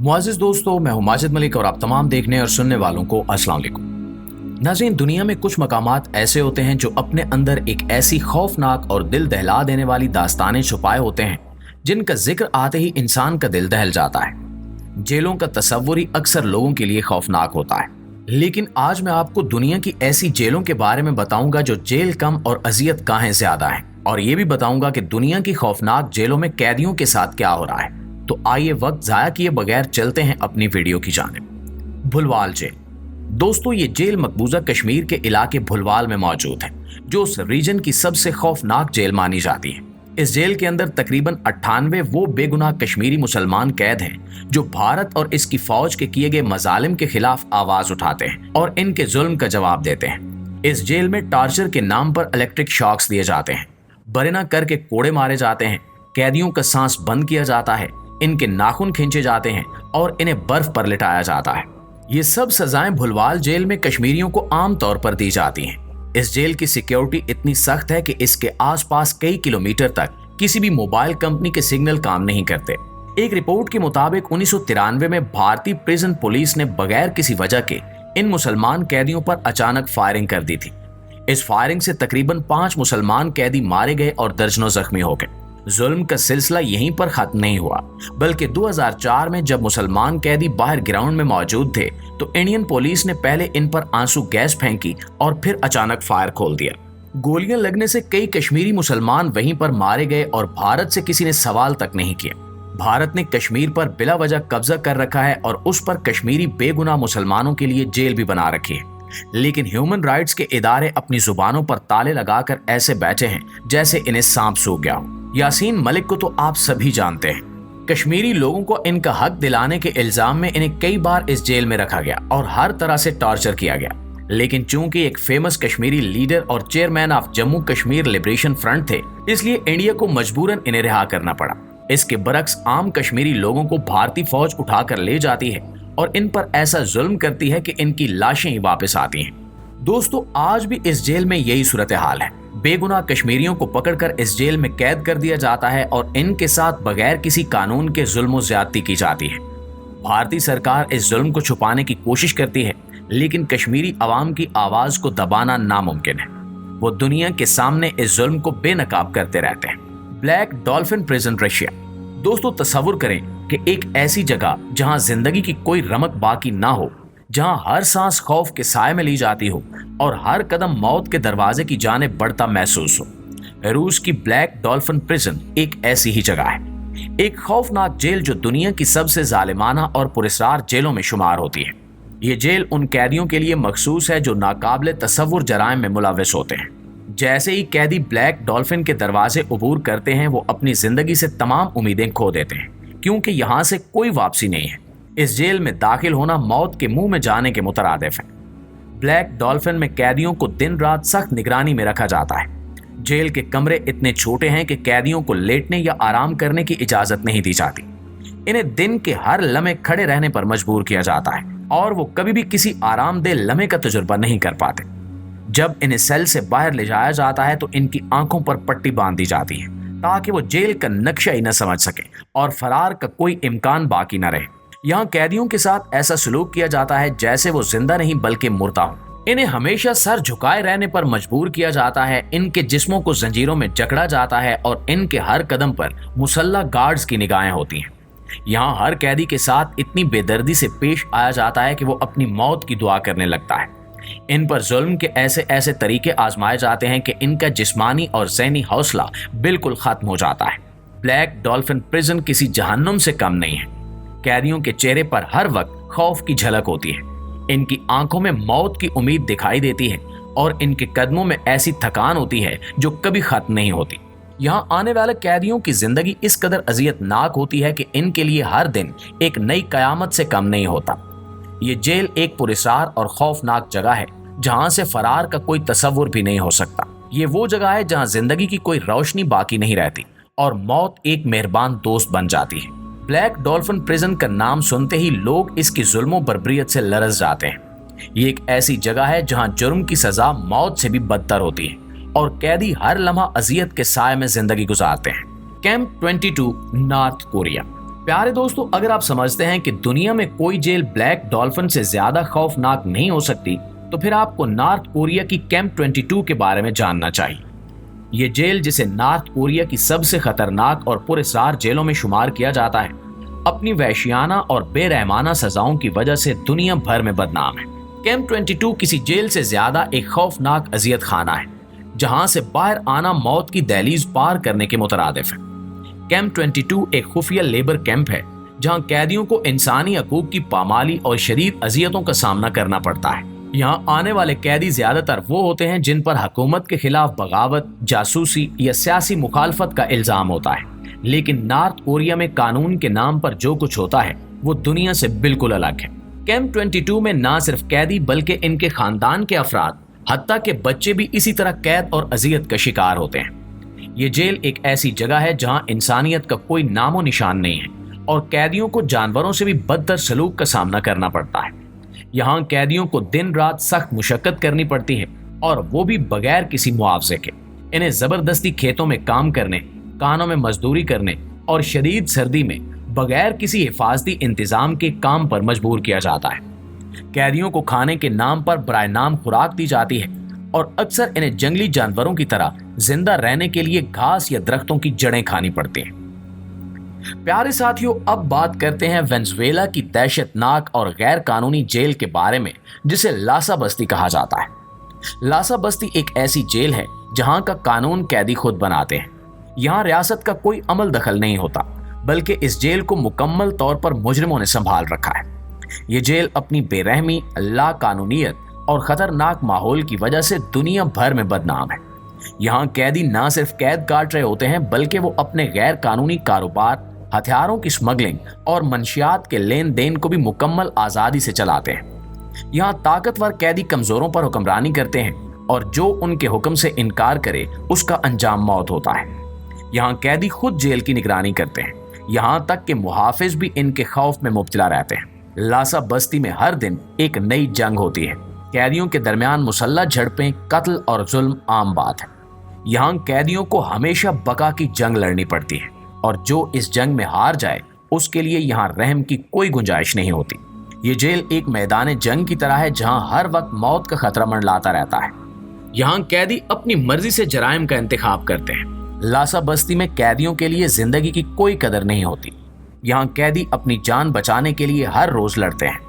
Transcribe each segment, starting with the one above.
मुआज़िज़ दोस्तों, मैं हूं माजिद मलिक और आप तमाम देखने और सुनने वालों को अस्सलाम वालेकुम। नाज़रीन, दुनिया में कुछ मकामात ऐसे होते हैं जो अपने अंदर एक ऐसी खौफनाक और दिल दहला देने वाली दास्तानें छुपाए होते हैं जिनका जिक्र आते ही इंसान का दिल दहल जाता है। जेलों का तस्वुर ही अक्सर लोगों के लिए खौफनाक होता है, लेकिन आज मैं आपको दुनिया की ऐसी जेलों के बारे में बताऊंगा जो जेल कम और अजियत गाहें ज्यादा हैं, और ये भी बताऊंगा कि दुनिया की खौफनाक जेलों में कैदियों के साथ क्या हो रहा है। तो आइए वक्त जाया किए बगैर चलते हैं अपनी वीडियो की जानिब। भुलवाल जेल। दोस्तों, ये जेल मकबूजा कश्मीर के इलाके भुलवाल में मौजूद है, जो उस रीजन की सबसे खौफनाक जेल मानी जाती है। इस जेल के अंदर तकरीबन 98 वो बेगुनाह कश्मीरी मुसलमान कैद हैं जो भारत और इसकी फौज के किए गए मजालिम के खिलाफ आवाज उठाते हैं और इनके जुल्म का जवाब देते हैं। इस जेल में टार्चर के नाम पर इलेक्ट्रिक शॉक्स दिए जाते हैं, बरना करके कोड़े मारे जाते हैं, कैदियों का सांस बंद किया जाता है, इनके नाखून खींचे जाते हैं और इन्हें बर्फ पर लिटाया जाता है। ये सब सजाएं भुलवाल जेल में कश्मीरियों को आम तौर पर दी जाती हैं। इस जेल की सिक्योरिटी इतनी सख्त है कि इसके आसपास कई किलोमीटर तक किसी भी मोबाइल कंपनी के सिग्नल काम नहीं करते। एक रिपोर्ट के मुताबिक 1993 में भारतीय प्रिजन पुलिस ने बगैर किसी वजह के इन मुसलमान कैदियों पर अचानक फायरिंग कर दी थी। इस फायरिंग से तकरीबन 5 मुसलमान कैदी मारे गए और दर्जनों जख्मी हो गए। जुल्म का सिलसिला यहीं पर खत्म नहीं हुआ, बल्कि 2004 में जब मुसलमान कैदी बाहर ग्राउंड में मौजूद थे तो इंडियन पुलिस ने पहले इन पर आंसू गैस फेंकी और फिर अचानक फायर खोल दिया। गोलियां लगने से कई कश्मीरी मुसलमान वहीं पर मारे गए और भारत से किसी ने सवाल तक नहीं किया। भारत ने कश्मीर पर बिला वजह कब्जा कर रखा है और उस पर कश्मीरी बेगुनाह मुसलमानों के लिए जेल भी बना रखी है, लेकिन ह्यूमन राइट्स के इदारे अपनी जुबानों पर ताले लगाकर ऐसे बैठे हैं जैसे इन्हें सांप सूख गया हो। यासीन मलिक को तो आप सभी जानते हैं। कश्मीरी लोगों को इनका हक दिलाने के इल्जाम में इन्हें कई बार इस जेल में रखा गया और हर तरह से टॉर्चर किया गया, लेकिन चूंकि एक फेमस कश्मीरी लीडर और chairman of Jammu Kashmir liberation front थे, इसलिए इंडिया को मजबूरन इन्हें रिहा करना पड़ा। इसके बरक्स आम कश्मीरी लोगों को भारतीय फौज उठाकर ले जाती है और इन पर ऐसा जुल्म करती है कि इनकी लाशें ही वापस आती हैं। दोस्तों, आज भी इस जेल में यही सूरत हाल है। बेगुनाह कश्मीरियों को पकड़कर इस जेल में कैद कर दिया जाता है और इनके साथ बगैर किसी कानून के जुल्म और ज्यादती की जाती है। भारतीय सरकार इस जुल्म को छुपाने की कोशिश करती है, लेकिन कश्मीरी अवाम की आवाज को दबाना नामुमकिन है। वो दुनिया के सामने इस जुल्म को बेनकाब करते रहते हैं। Black dolphin prison, Russia. दोस्तों, तस्वुर करें कि एक ऐसी जगह जहां जिंदगी की कोई रमक बाकी ना हो, जहां हर सांस खौफ के साए में ली जाती हो और हर कदम मौत के दरवाजे की जानिब बढ़ता महसूस हो। रूस की ब्लैक डॉल्फिन प्रिजन एक ऐसी ही जगह है, एक खौफनाक जेल जो दुनिया की सबसे जालिमाना और पुरस्कार जेलों में शुमार होती है। ये जेल उन कैदियों के लिए मखसूस है जो नाकाबिले तसव्वुर जराइम में मुलविस होते हैं। जैसे ही कैदी ब्लैक डॉल्फिन के दरवाजे अबूर करते हैं, वो अपनी जिंदगी से तमाम उम्मीदें खो देते हैं, क्योंकि यहाँ से कोई वापसी नहीं है। इस जेल में दाखिल होना मौत के मुंह में जाने के मुतरादिफ है। ब्लैक डॉल्फिन में कैदियों को दिन रात सख्त निगरानी में रखा जाता है। जेल के कमरे इतने छोटे हैं कि कैदियों को लेटने या आराम करने की इजाजत नहीं दी जाती। इन्हें दिन के हर लम्हे खड़े रहने पर मजबूर किया जाता है और वो कभी भी किसी आरामदेह लम्हे का तजुर्बा नहीं कर पाते। जब इन्हें सेल से बाहर ले जाया जाता है तो इनकी आंखों पर पट्टी बांध दी जाती है ताकि वो जेल का नक्शा ही न समझ सके और फरार का कोई इम्कान बाकी न रहे। यहाँ कैदियों के साथ ऐसा सलूक किया जाता है जैसे वो जिंदा नहीं बल्कि मुर्दा हो। इन्हें हमेशा सर झुकाए रहने पर मजबूर किया जाता है, इनके जिस्मों को जंजीरों में जकड़ा जाता है और इनके हर कदम पर मुसल्लह गार्ड्स की निगाहें होती हैं। यहाँ हर कैदी के साथ इतनी बेदर्दी से पेश आया जाता है कि वो अपनी मौत की दुआ करने लगता है। इन पर जुल्म के ऐसे ऐसे तरीके आजमाए जाते हैं कि इनका जिस्मानी और ज़हनी हौसला बिल्कुल खत्म हो जाता है। ब्लैक डॉल्फिन प्रिजन किसी जहन्नुम से कम नहीं है। कैदियों के चेहरे पर हर वक्त खौफ की झलक होती है, इनकी आंखों में मौत की उम्मीद दिखाई देती है और इनके कदमों में ऐसी थकान होती है जो कभी खत्म नहीं होती। यहाँ आने वाले कैदियों की जिंदगी इस कदर अजियतनाक होती है कि इनके लिए हर दिन एक नई कयामत से कम नहीं होता। ये जेल एक पुरस्कार और खौफनाक जगह है जहां से फरार का कोई तसव्वुर भी नहीं हो सकता। ये वो जगह है जहां जिंदगी की कोई रोशनी बाकी नहीं रहती और मौत एक मेहरबान दोस्त बन जाती है। ब्लैक डॉल्फिन प्रिजन का नाम सुनते ही लोग इसकी जुल्मों बर्बरियत से लरस जाते हैं। ये एक ऐसी जगह है जहां जुर्म की सजा मौत से भी बदतर होती है और कैदी हर लम्हा अजियत के साए में जिंदगी गुजारते हैं। Camp 22, north Korea. प्यारे दोस्तों, अगर आप समझते हैं कि दुनिया में कोई जेल ब्लैक डॉल्फिन से ज्यादा खौफनाक नहीं हो सकती, तो फिर आपको नॉर्थ कोरिया की कैंप 22 के बारे में जानना चाहिए। ये जेल, जिसे नॉर्थ कोरिया की सबसे खतरनाक और पुरस्कार जेलों में शुमार किया जाता है, अपनी वहशियाना और बेरहमाना सजाओं की वजह से दुनिया भर में बदनाम है। कैंप 22 किसी जेल से ज्यादा एक खौफनाक अजियत खाना है, जहां से बाहर आना मौत की दहलीज पार करने के मुतरादिफ है। कैंप 22 एक खुफिया लेबर कैंप है, जहां कैदियों को इंसानी हकूक की पामाली और शदीद अजियतों का सामना करना पड़ता है। यहाँ आने वाले कैदी ज्यादातर वो होते हैं जिन पर हुकूमत के खिलाफ बगावत, जासूसी या सियासी मुखालफत का इल्जाम होता है। लेकिन नॉर्थ कोरिया में कानून के नाम पर जो कुछ होता है वो दुनिया से बिल्कुल अलग है। कैंप 22 में ना सिर्फ कैदी बल्कि इनके खानदान के अफराद, हत्ता के बच्चे भी इसी तरह कैद और अजियत का शिकार होते हैं। ये जेल एक ऐसी जगह है जहां इंसानियत का कोई नामो निशान नहीं है और कैदियों को जानवरों से भी बदतर सलूक का सामना करना पड़ता है। यहाँ कैदियों को दिन रात सख्त मुशक्कत करनी पड़ती है, और वो भी बगैर किसी मुआवजे के। इन्हें जबरदस्ती खेतों में काम करने, कानों में मजदूरी करने और शदीद सर्दी में बगैर किसी हिफाजती इंतजाम के काम पर मजबूर किया जाता है। कैदियों को खाने के नाम पर बराए नाम खुराक दी जाती है और अक्सर इन्हें जंगली जानवरों की तरह जिंदा रहने के लिए घास या दरख्तों की जड़ें खानी पड़ती हैं। प्यारे साथियों, अब बात करते हैं वेनेजुएला की दहशतनाक और गैर कानूनी जेल के बारे में, जिसे लासा बस्ती कहा जाता है। लासा बस्ती एक ऐसी जेल है जहां का कानून कैदी खुद बनाते हैं। यहाँ रियासत का कोई अमल दखल नहीं होता, बल्कि इस जेल को मुकम्मल तौर पर मुजरिमों ने संभाल रखा है। ये जेल अपनी बेरहमी, लाकानूनियत और खतरनाक माहौल की वजह से दुनिया भर में बदनाम है। यहाँ कैदी ना सिर्फ कैद काट रहे होते हैं, बल्कि वो अपने गैर कानूनी कारोबार, हथियारों की स्मगलिंग और मंशियात के लेन देन को भी मुकम्मल आज़ादी से चलाते हैं। यहाँ ताकतवर कैदी कमजोरों पर हुक्मरानी करते हैं, और जो उनके हुक्म से इनकार करे उसका अंजाम मौत होता है। यहाँ कैदी खुद जेल की निगरानी करते हैं, यहाँ तक कि मुहाफिज भी इनके खौफ में मुब्तला रहते हैं। लासा बस्ती में हर दिन एक नई जंग होती है। कैदियों के दरमियान मुसल्लह झड़पें, कत्ल और जुल्म आम बात है। यहाँ कैदियों को हमेशा बका की जंग लड़नी पड़ती है, और जो इस जंग में हार जाए उसके लिए यहाँ रहम की कोई गुंजाइश नहीं होती। ये जेल एक मैदान जंग की तरह है, जहाँ हर वक्त मौत का खतरा मंडलाता रहता है। यहाँ कैदी अपनी मर्जी से जराइम का इंतखाब करते हैं। लासा बस्ती में कैदियों के लिए जिंदगी की कोई कदर नहीं होती। यहाँ कैदी अपनी जान बचाने के लिए हर रोज लड़ते हैं।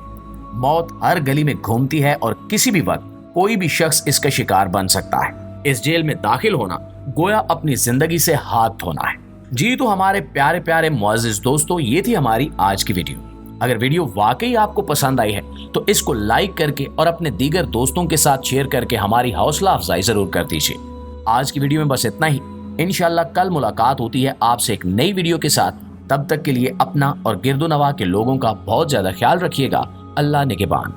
मौत हर गली में घूमती है और किसी भी वक्त कोई भी शख्स इसका शिकार बन सकता है। इस जेल में दाखिल होना गोया अपनी जिंदगी से हाथ धोना है। जी तो हमारे प्यारे प्यारे मुअज़्ज़िज़ दोस्तों, ये थी हमारी आज की वीडियो। अगर वीडियो वाकई आपको पसंद आई है तो इसको लाइक करके और अपने दीगर दोस्तों के साथ शेयर करके हमारी हौसला अफजाई जरूर कर दीजिए। आज की वीडियो में बस इतना ही। इंशाल्लाह कल मुलाकात होती है आपसे एक नई वीडियो के साथ। तब तक के लिए अपना और गिरदो नवा के लोगों का बहुत ज्यादा ख्याल रखिएगा। अल्लाह निगहबान।